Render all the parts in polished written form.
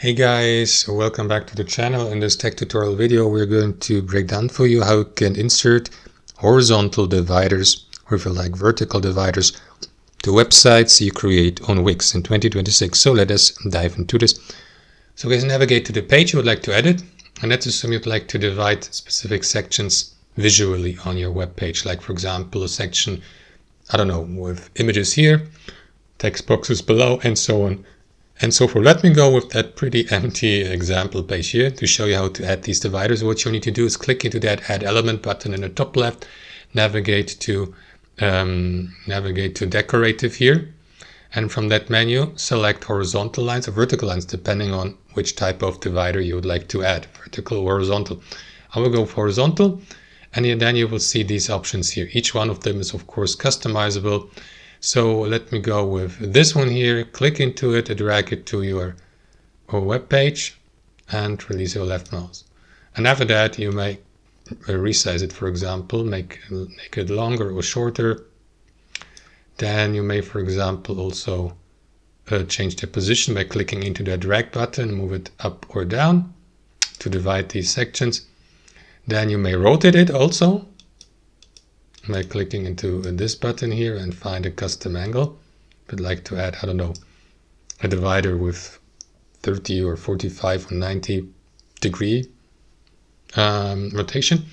Hey guys, welcome back to the channel. In this tech tutorial video we're going to break down for you how you can insert horizontal dividers, or if you like vertical dividers, to websites you create on Wix in 2026. So let us dive into this. So guys, navigate to the page you would like to edit, and let's assume you'd like to divide specific sections visually on your web page, like for example a section, I don't know, with images here, text boxes below, and so on and so forth. Let me go with that pretty empty example page here to show you how to add these dividers. What you need to do is click into that add element button in the top left, navigate to decorative here, and from that menu select horizontal lines or vertical lines depending on which type of divider you would like to add, vertical or horizontal. I will go for horizontal, and then you will see these options here. Each one of them is of course customizable. So let me go with this one here, click into it, drag it to your web page and release your left mouse. And after that you may resize it, for example, make it longer or shorter. Then you may, for example, also change the position by clicking into the drag button, move it up or down to divide these sections. Then you may rotate it also by clicking into this button here and find a custom angle. If you'd like to add, I don't know, a divider with 30 or 45 or 90 degree rotation.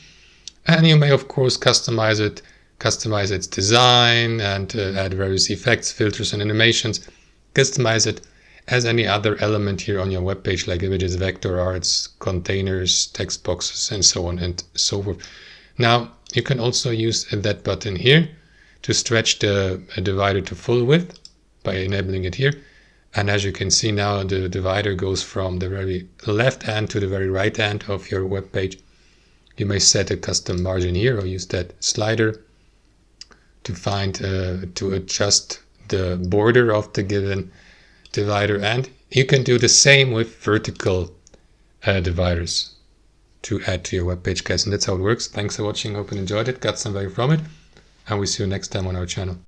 And you may of course customize its design and add various effects, filters and animations. Customize it as any other element here on your web page, like images, vector arts, containers, text boxes, and so on and so forth. Now you can also use that button here to stretch the divider to full width by enabling it here. And as you can see now, the divider goes from the very left end to the very right end of your web page. You may set a custom margin here or use that slider to find to adjust the border of the given divider. And you can do the same with vertical dividers to add to your web page, guys. And that's how it works. Thanks for watching. Hope you enjoyed it, got some value from it, and we'll see you next time on our channel.